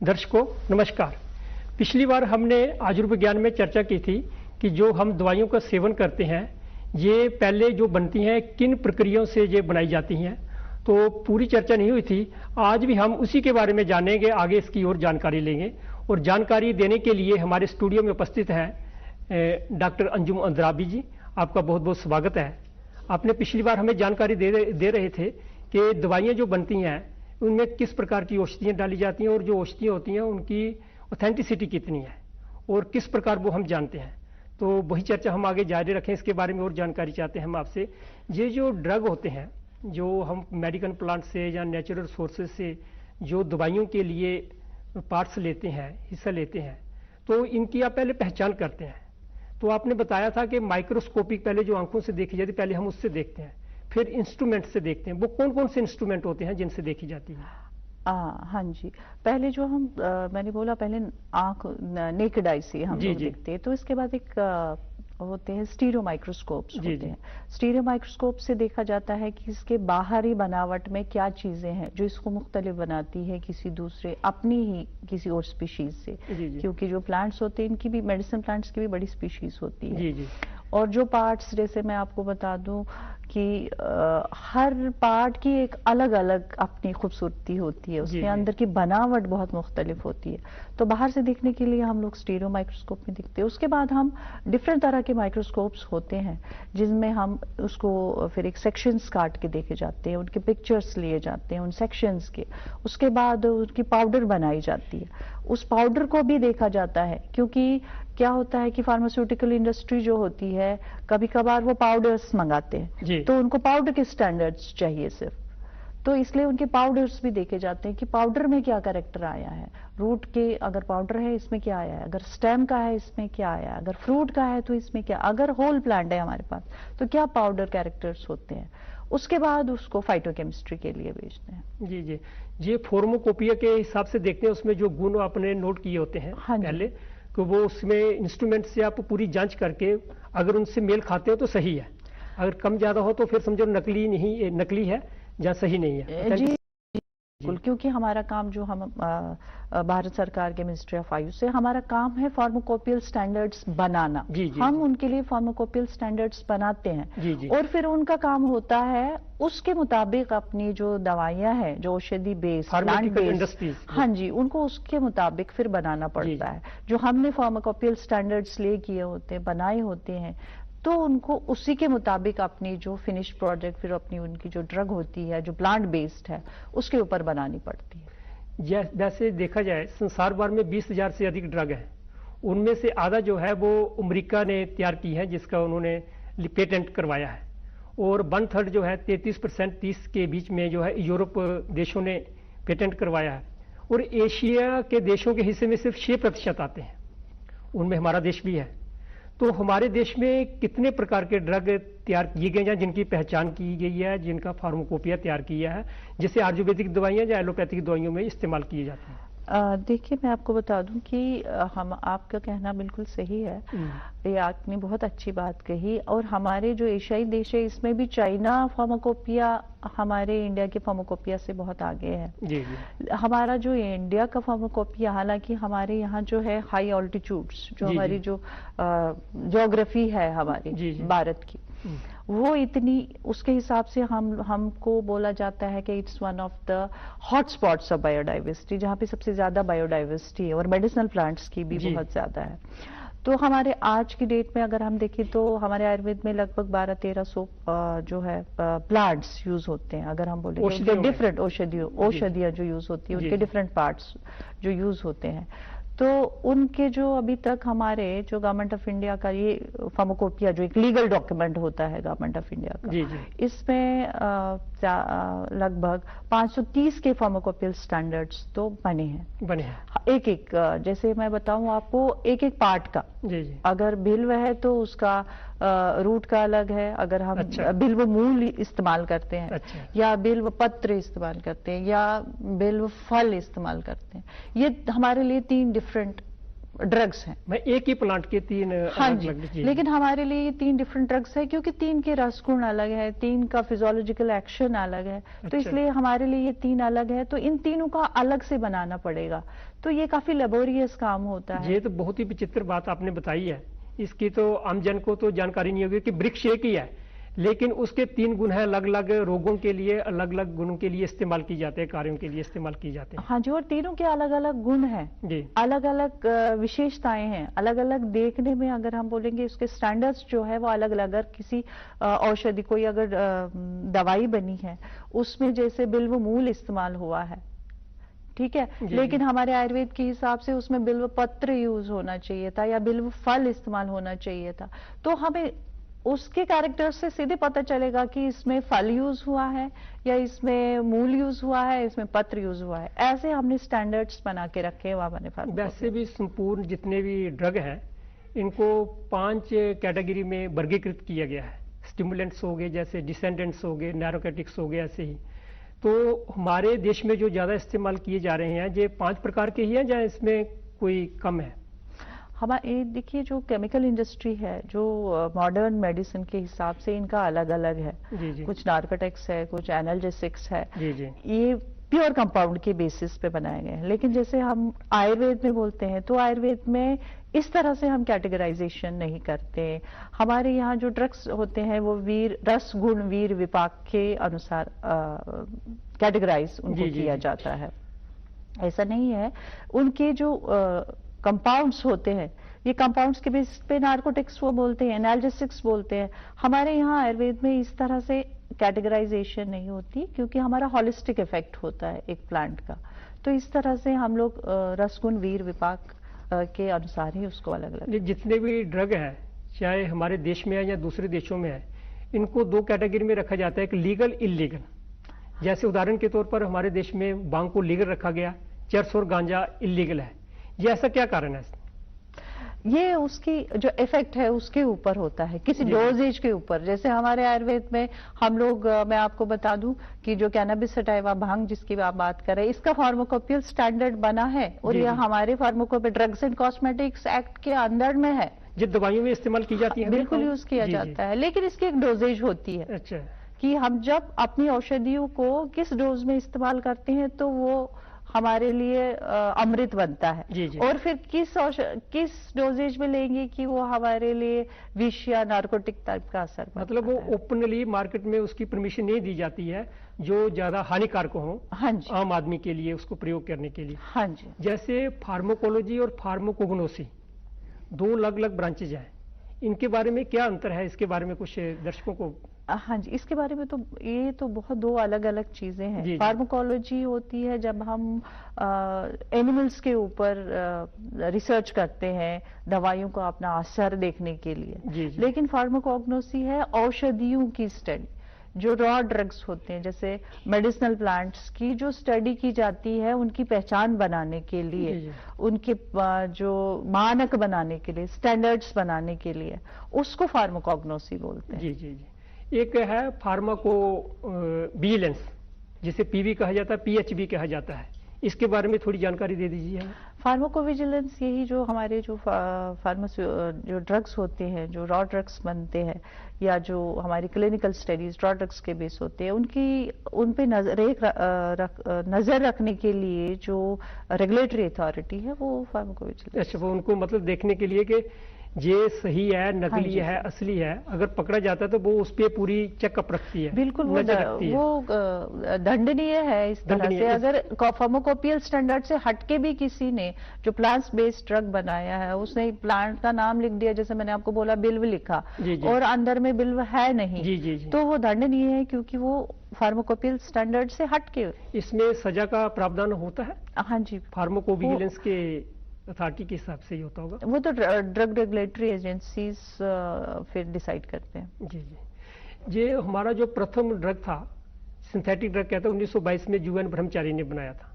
दर्शकों नमस्कार। पिछली बार हमने आयुर्विज्ञान में चर्चा की थी कि जो हम दवाइयों का सेवन करते हैं ये पहले जो बनती हैं किन प्रक्रियाओं से ये बनाई जाती हैं, तो पूरी चर्चा नहीं हुई थी। आज भी हम उसी के बारे में जानेंगे, आगे इसकी और जानकारी लेंगे। और जानकारी देने के लिए हमारे स्टूडियो में उपस्थित हैं डॉक्टर अंजुम अंद्राबी जी। आपका बहुत बहुत स्वागत है। आपने पिछली बार हमें जानकारी दे रहे थे कि दवाइयाँ जो बनती हैं उनमें किस प्रकार की औषधियाँ डाली जाती हैं और जो औषधियाँ होती हैं उनकी ऑथेंटिसिटी कितनी है और किस प्रकार वो हम जानते हैं। तो वही चर्चा हम आगे जारी रखें। इसके बारे में और जानकारी चाहते हैं हम आपसे। ये जो ड्रग होते हैं जो हम मेडिकल प्लांट से या नेचुरल सोर्सेज से जो दवाइयों के लिए पार्ट्स लेते हैं, हिस्सा लेते हैं, तो इनकी आप पहले पहचान करते हैं। तो आपने बताया था कि माइक्रोस्कोपिक पहले जो आंखों से देखी जाती है पहले हम उससे देखते हैं, फिर इंस्ट्रूमेंट से देखते हैं। वो कौन कौन से इंस्ट्रूमेंट होते हैं जिनसे देखी जाती है? हाँ जी, पहले जो हम मैंने बोला पहले आंख नेकेड आई से हम लोग देखते हैं, तो इसके बाद एक होते हैं स्टीरियो माइक्रोस्कोप्स होते हैं। स्टीरियो माइक्रोस्कोप से देखा जाता है कि इसके बाहरी बनावट में क्या चीजें हैं जो इसको मुख्तलिफ बनाती है किसी दूसरे अपनी ही किसी और स्पीशीज से। क्योंकि जो प्लांट्स होते हैं इनकी भी, मेडिसिन प्लांट्स की भी बड़ी स्पीशीज होती है। और जो पार्ट्स, जैसे मैं आपको बता दूं कि हर पार्ट की एक अलग अलग अपनी खूबसूरती होती है, उसके अंदर की बनावट बहुत मुख्तलिफ होती है। तो बाहर से देखने के लिए हम लोग स्टीरियो माइक्रोस्कोप में देखते हैं। उसके बाद हम डिफरेंट तरह के माइक्रोस्कोप्स होते हैं जिनमें हम उसको फिर एक सेक्शंस काट के देखे जाते हैं, उनके पिक्चर्स लिए जाते हैं उन सेक्शंस के। उसके बाद उनकी पाउडर बनाई जाती है, उस पाउडर को भी देखा जाता है। क्योंकि क्या होता है कि फार्मास्यूटिकल इंडस्ट्री जो होती है कभी कभार वो पाउडर्स मंगाते हैं, तो उनको पाउडर के स्टैंडर्ड्स चाहिए सिर्फ, तो इसलिए उनके पाउडर्स भी देखे जाते हैं कि पाउडर में क्या कैरेक्टर आया है। रूट के अगर पाउडर है इसमें क्या आया है, अगर स्टेम का है इसमें क्या आया है, अगर फ्रूट का है तो इसमें क्या, अगर होल प्लांट है हमारे पास तो क्या पाउडर कैरेक्टर्स होते हैं। उसके बाद उसको फाइटोकेमिस्ट्री के लिए भेजते हैं। ये फार्माकोपिया के हिसाब से देखते हैं, उसमें जो गुण आपने नोट किए होते हैं पहले, तो वो उसमें इंस्ट्रूमेंट से आप पूरी जांच करके अगर उनसे मेल खाते हो तो सही है, अगर कम ज्यादा हो तो फिर समझो नकली है या सही नहीं है। जी बिल्कुल, क्योंकि हमारा काम जो हम भारत सरकार के मिनिस्ट्री ऑफ आयुष से हमारा काम है फार्माकोपियल स्टैंडर्ड्स बनाना। हम उनके लिए फार्माकोपियल स्टैंडर्ड्स बनाते हैं और फिर उनका काम होता है उसके मुताबिक अपनी जो दवाइयां हैं जो औषधि बेस्ड प्लांट बेस्ड, हाँ जी, उनको उसके मुताबिक फिर बनाना पड़ता है। जो हमने फार्माकोपियल स्टैंडर्ड्स ले किए होते हैं, बनाए होते हैं, तो उनको उसी के मुताबिक अपनी जो फिनिश प्रोडक्ट फिर अपनी उनकी जो ड्रग होती है जो प्लांट बेस्ड है उसके ऊपर बनानी पड़ती है। वैसे देखा जाए संसार भर में 20,000 से अधिक ड्रग है, उनमें से आधा जो है वो अमेरिका ने तैयार की है जिसका उन्होंने पेटेंट करवाया है, और 1/3 जो है 33% 30 के बीच में जो है यूरोप देशों ने पेटेंट करवाया है, और एशिया के देशों के हिस्से में सिर्फ 6% आते हैं, उनमें हमारा देश भी है। तो हमारे देश में कितने प्रकार के ड्रग तैयार किए गए हैं जिनकी पहचान की गई है, जिनका फार्माकोपिया तैयार किया है, जिसे आयुर्वेदिक दवाइयां या एलोपैथिक दवाइयों में इस्तेमाल किए जाते हैं? देखिए, मैं आपको बता दूं कि हम आपका कहना बिल्कुल सही है, ये आपने बहुत अच्छी बात कही। और हमारे जो एशियाई देश है इसमें भी चाइना फार्माकोपिया हमारे इंडिया के फार्माकोपिया से बहुत आगे है। हमारा जो इंडिया का फार्माकोपिया, हालांकि हमारे यहाँ जो है हाई ऑल्टीट्यूड्स, जो हमारी जो ज्योग्राफी है हमारी भारत की, वो इतनी, उसके हिसाब से हमको बोला जाता है कि it's one of the hot spots of biodiversity, जहाँ पे सबसे ज्यादा बायोडाइवर्सिटी है और मेडिसिनल प्लांट्स की भी बहुत ज्यादा है। तो हमारे आज की डेट में अगर हम देखें तो हमारे आयुर्वेद में लगभग 1200-1300 जो है प्लांट्स यूज होते हैं। अगर हम बोले डिफरेंट औषधियां जो यूज होती है, उनके डिफरेंट पार्ट्स जो यूज होते हैं, तो उनके जो अभी तक हमारे जो गवर्नमेंट ऑफ इंडिया का ये फार्माकोपिया जो एक लीगल डॉक्यूमेंट होता है गवर्नमेंट ऑफ इंडिया का, इसमें लगभग 530 के फार्माकोपियल स्टैंडर्ड्स तो बने हैं। एक जैसे मैं बताऊं आपको, एक पार्ट का, अगर बिल्व है तो उसका रूट का अलग है, अगर हम बिल्व मूल इस्तेमाल करते हैं या बिल्व पत्र इस्तेमाल करते हैं या बिल्व फल इस्तेमाल करते हैं, ये हमारे लिए 3 डिफरेंट ड्रग्स हैं। मैं एक ही प्लांट के 3 हाँ अलग जी, लेकिन हमारे लिए ये 3 डिफरेंट ड्रग्स है, क्योंकि 3 के रस गुण अलग है, 3 का फिजियोलॉजिकल एक्शन अलग है। तो इसलिए हमारे लिए ये 3 अलग है, तो इन तीनों का अलग से बनाना पड़ेगा। तो ये काफी लेबोरियस काम होता है। ये तो बहुत ही विचित्र बात आपने बताई है। इसकी तो आम जन को तो जानकारी नहीं होगी कि वृक्ष एक ही है, लेकिन उसके 3 गुण है, अलग अलग रोगों के लिए, अलग अलग गुणों के लिए इस्तेमाल की जाते हैं, कार्यों के लिए इस्तेमाल की जाते हैं। हाँ जी, और तीनों के अलग अलग गुण हैं जी, अलग अलग विशेषताएं हैं, अलग अलग देखने में। अगर हम बोलेंगे उसके स्टैंडर्ड्स जो है वो अलग अलग। अगर किसी औषधि, कोई अगर दवाई बनी है, उसमें जैसे बिल्व मूल इस्तेमाल हुआ है, ठीक है, लेकिन हमारे आयुर्वेद के हिसाब से उसमें बिल्व पत्र यूज होना चाहिए था या बिल्व फल इस्तेमाल होना चाहिए था। तो हमें उसके कैरेक्टर से सीधे पता चलेगा कि इसमें फल यूज हुआ है या इसमें मूल यूज हुआ है, इसमें पत्र यूज हुआ है। ऐसे हमने स्टैंडर्ड्स बना के रखे हैं वहां बने। वैसे भी संपूर्ण जितने भी ड्रग हैं, इनको 5 कैटेगरी में वर्गीकृत किया गया है। स्टिमुलेंट्स हो गए, जैसे डिसेंडेंट्स हो गए, नैरोकेटिक्स हो गए, ऐसे ही। तो हमारे देश में जो ज्यादा इस्तेमाल किए जा रहे हैं, ये 5 प्रकार के ही हैं या इसमें कोई कम है? हमारे देखिए, जो केमिकल इंडस्ट्री है, जो मॉडर्न मेडिसिन के हिसाब से इनका अलग अलग है। जी। कुछ नार्कोटिक्स है, कुछ एनाल्जेसिक्स है। जी। ये प्योर कंपाउंड के बेसिस पे बनाए गए हैं। लेकिन जैसे हम आयुर्वेद में बोलते हैं, तो आयुर्वेद में इस तरह से हम कैटेगराइजेशन नहीं करते। हमारे यहाँ जो ड्रग्स होते हैं वो वीर रस गुण वीर विपाक के अनुसार कैटेगराइज उनको किया जाता है। ऐसा नहीं है। उनके जो कंपाउंड्स होते हैं, ये कंपाउंड्स के बेस पे नार्कोटिक्स वो बोलते हैं, एनाल्जेसिक्स बोलते हैं। हमारे यहाँ आयुर्वेद में इस तरह से कैटेगराइजेशन नहीं होती, क्योंकि हमारा हॉलिस्टिक इफेक्ट होता है एक प्लांट का। तो इस तरह से हम लोग रसगुण वीर विपाक के अनुसार ही उसको अलग अलग। जितने भी ड्रग है, चाहे हमारे देश में है या दूसरे देशों में है, इनको 2 कैटेगरी में रखा जाता है, एक लीगल, इलीगल। जैसे उदाहरण के तौर पर हमारे देश में भांग को लीगल रखा गया, चरस और गांजा इलीगल है। ये ऐसा क्या कारण है? ये उसकी जो इफेक्ट है उसके ऊपर होता है, किसी डोजेज के ऊपर। जैसे हमारे आयुर्वेद में हम लोग, मैं आपको बता दूं कि जो कैनबिस सटाइवा भांग जिसकी आप बात कर रहे हैं, इसका फार्माकोपियल स्टैंडर्ड बना है और ये हमारे pharmacopoeial drugs and cosmetics act के अंदर में है। जो दवाइयों में इस्तेमाल की जाती है, बिल्कुल यूज किया जाता है, लेकिन इसकी एक डोजेज होती है। अच्छा, कि हम जब अपनी औषधियों को किस डोज में इस्तेमाल करते हैं तो वो हमारे लिए अमृत बनता है। जी। और फिर किस डोजेज में लेंगे कि वो हमारे लिए विष या नार्कोटिक टाइप का असर, मतलब वो ओपनली मार्केट में उसकी परमिशन नहीं दी जाती है जो ज्यादा हानिकारक हो। हाँ जी, आम आदमी के लिए उसको प्रयोग करने के लिए। हाँ जी। जैसे फार्माकोलॉजी और फार्माकोग्नोसी 2 अलग अलग ब्रांचेज हैं, इनके बारे में क्या अंतर है? इसके बारे में कुछ दर्शकों को। हाँ जी, इसके बारे में तो ये तो बहुत 2 अलग अलग चीजें हैं। फार्माकोलॉजी होती है जब हम एनिमल्स के ऊपर रिसर्च करते हैं दवाइयों को अपना असर देखने के लिए। लेकिन फार्माकोग्नोसी है औषधियों की स्टडी, जो रॉ ड्रग्स होते हैं, जैसे मेडिसिनल प्लांट्स की जो स्टडी की जाती है उनकी पहचान बनाने के लिए, उनके जो मानक बनाने के लिए, स्टैंडर्ड्स बनाने के लिए, उसको फार्माकोग्नोसी बोलते हैं। जी। एक है फार्माको विजिलेंस, जिसे पीवी कहा जाता है, पीएचवी कहा जाता है। इसके बारे में थोड़ी जानकारी दे दीजिए। फार्माकोविजिलेंस यही जो हमारे जो जो ड्रग्स होते हैं, जो रॉ ड्रग्स बनते हैं या जो हमारी क्लिनिकल स्टडीज रॉ ड्रग्स के बेस होते हैं, उन पे नजर रखने के लिए जो रेगुलेटरी अथॉरिटी है वो फार्माकोविजिलेंस। अच्छा, वो उनको मतलब देखने के लिए कि ये सही है, नकली है, असली है। अगर पकड़ा जाता है तो वो उस पर पूरी चेकअप रखती है। बिल्कुल, वो दंडनीय है इस तरह से। अगर फार्माकोपियल स्टैंडर्ड से हटके भी किसी ने जो प्लांट बेस्ड ड्रग बनाया है, उसने प्लांट का नाम लिख दिया, जैसे मैंने आपको बोला बिल्व लिखा, और अंदर में बिल्व है नहीं, तो वो दंडनीय है, क्योंकि वो फार्माकोपियल स्टैंडर्ड से हटके। इसमें सजा का प्रावधान होता है? हाँ जी, फार्माकोविजिलेंस के अथॉरिटी के हिसाब से ही होता होगा। वो तो ड्रग रेगुलेटरी एजेंसीज फिर डिसाइड करते हैं। जी। ये हमारा जो प्रथम ड्रग था, सिंथेटिक ड्रग कहते हैं, 1922 में यूएन ब्रह्मचारी ने बनाया था।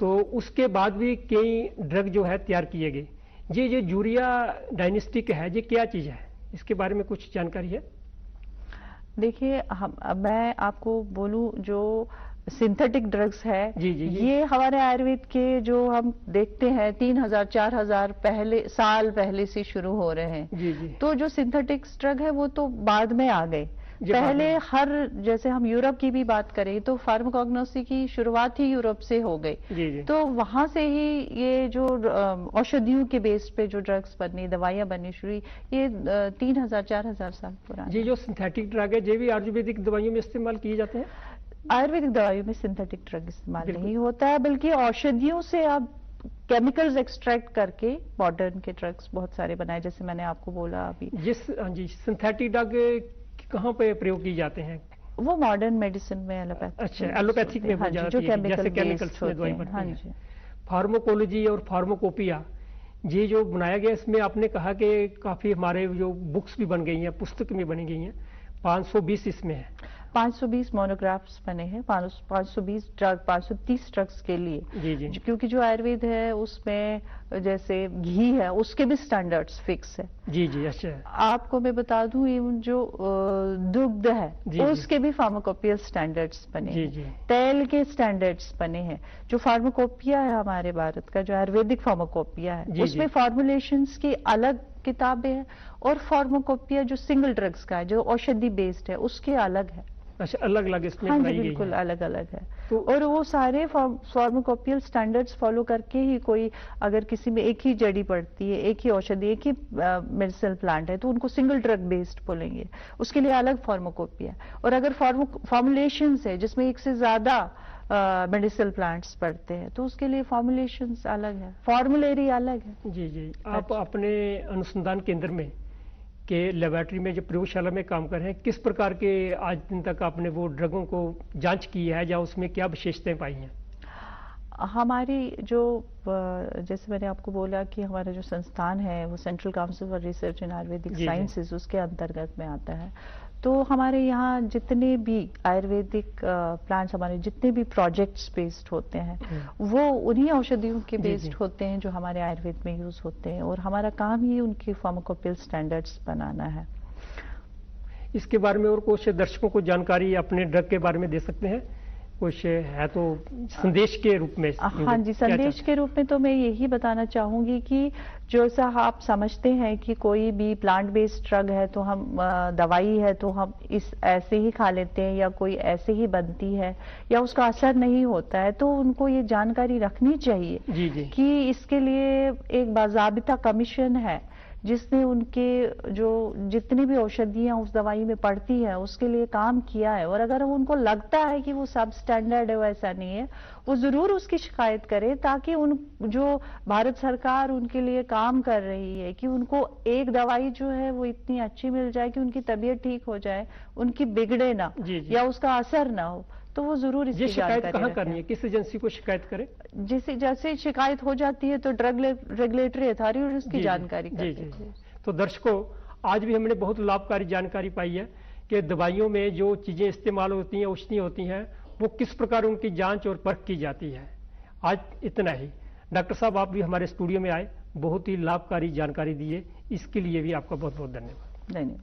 तो उसके बाद भी कई ड्रग जो है तैयार किए गए। ये यूरिया डायनेस्टिक है, ये क्या चीज है? इसके बारे में कुछ जानकारी है? देखिए, मैं आपको बोलूं, जो सिंथेटिक ड्रग्स है, ये हमारे आयुर्वेद के जो हम देखते हैं 3000-4000 साल पहले से शुरू हो रहे हैं। तो जो सिंथेटिक ड्रग है वो तो बाद में आ गए। पहले जैसे हम यूरोप की भी बात करें तो फार्माकोग्नोसी की शुरुआत ही यूरोप से हो गई। तो वहां से ही ये जो औषधियों के बेस पे जो ड्रग्स बननी, दवाइयां बननी शुरू, ये 3000-4000 साल पुरानी। जी, जो सिंथेटिक ड्रग है, ये भी आयुर्वेदिक दवाइयों में इस्तेमाल किए जाते हैं? आयुर्वेदिक दवाइयों में सिंथेटिक ड्रग इस्तेमाल नहीं होता है, बल्कि औषधियों से आप केमिकल्स एक्सट्रैक्ट करके मॉडर्न के ड्रग्स बहुत सारे बनाए, जैसे मैंने आपको बोला अभी। जी, सिंथेटिक ड्रग कहाँ पे प्रयोग किए जाते हैं? वो मॉडर्न मेडिसिन में, एलोपैथिक। अच्छा, एलोपैथिक में हो जाती है, जैसे केमिकल्स में दवाई बनती है। फार्माकोलॉजी और फार्माकोपिया, ये जो बनाया गया, इसमें आपने कहा कि काफी हमारे जो बुक्स भी बन गई हैं, पुस्तक में बनी गई हैं, 520 इसमें है। 520 मोनोग्राफ्स बने हैं, 530 ड्रग्स के लिए। जी। क्योंकि जो आयुर्वेद है उसमें जैसे घी है, उसके भी स्टैंडर्ड्स फिक्स है। जी, अच्छा। आपको मैं बता दूं, इवन जो दुग्ध है उसके भी फार्माकोपियल स्टैंडर्ड्स बने हैं। तेल के स्टैंडर्ड्स बने हैं। जो फार्माकोपिया है हमारे भारत का, जो आयुर्वेदिक फार्माकोपिया है, उसमें फॉर्मुलेशंस की अलग किताबें हैं, और फार्माकोपिया जो सिंगल ड्रग्स का है, जो औषधि बेस्ड है, उसके अलग है। अच्छा, अलग अलग इसमें बनाई गई है। बिल्कुल अलग अलग है। तो और वो सारे फार्माकोपियल स्टैंडर्ड्स फॉलो करके ही, कोई अगर किसी में एक ही जड़ी पड़ती है, एक ही औषधि, एक ही मेडिसिनल प्लांट है, तो उनको सिंगल ड्रग बेस्ड बोलेंगे, उसके लिए अलग फार्माकोपिया। और अगर फॉर्मुलेशंस है जिसमें एक से ज्यादा मेडिसिनल प्लांट्स पड़ते हैं, तो उसके लिए फॉर्मुलेशंस अलग है, फॉर्मुलेरी अलग है। जी। आप अपने अनुसंधान केंद्र में के लेबोरेटरी में, जो प्रयोगशाला में काम कर रहे हैं, किस प्रकार के आज दिन तक आपने वो ड्रगों को जांच की है, या उसमें क्या विशेषताएं पाई हैं? हमारी जो, जैसे मैंने आपको बोला कि हमारा जो संस्थान है वो central council for research in Ayurvedic sciences, उसके अंतर्गत में आता है। तो हमारे यहाँ जितने भी आयुर्वेदिक प्लांट्स, हमारे जितने भी प्रोजेक्ट्स बेस्ड होते हैं, वो उन्हीं औषधियों के बेस्ड होते हैं जो हमारे आयुर्वेद में यूज होते हैं, और हमारा काम ही उनकी फार्माकोपियल स्टैंडर्ड्स बनाना है। इसके बारे में और कुछ दर्शकों को जानकारी अपने ड्रग के बारे में दे सकते हैं? कुछ है तो संदेश के रूप में। हाँ जी, संदेश के रूप में तो मैं यही बताना चाहूंगी कि जैसा आप समझते हैं कि कोई भी प्लांट बेस्ड ड्रग है तो हम, दवाई है तो हम इस ऐसे ही खा लेते हैं, या कोई ऐसे ही बनती है, या उसका असर नहीं होता है, तो उनको ये जानकारी रखनी चाहिए कि इसके लिए एक बाज़ाबिता कमीशन है जिसने उनके जो जितनी भी औषधियां उस दवाई में पड़ती है उसके लिए काम किया है। और अगर उनको लगता है कि वो सब स्टैंडर्ड है, वैसा नहीं है, वो जरूर उसकी शिकायत करे, ताकि उन जो भारत सरकार उनके लिए काम कर रही है कि उनको एक दवाई जो है वो इतनी अच्छी मिल जाए कि उनकी तबीयत ठीक हो जाए, उनकी बिगड़े ना, या उसका असर ना हो, तो वो जरूर इसकी शिकायत कहाँ करनी है, किस एजेंसी को शिकायत करें? जैसे शिकायत हो जाती है तो ड्रग रेगुलेटरी अथॉरिटी उसकी जानकारी करती है। तो दर्शकों, आज भी हमने बहुत लाभकारी जानकारी पाई है कि दवाइयों में जो चीजें इस्तेमाल होती हैं, औषधि होती हैं, वो किस प्रकार उनकी जांच और परख की जाती है। आज इतना ही। डॉक्टर साहब, आप भी हमारे स्टूडियो में आए, बहुत ही लाभकारी जानकारी दी है, इसके लिए भी आपका बहुत बहुत धन्यवाद।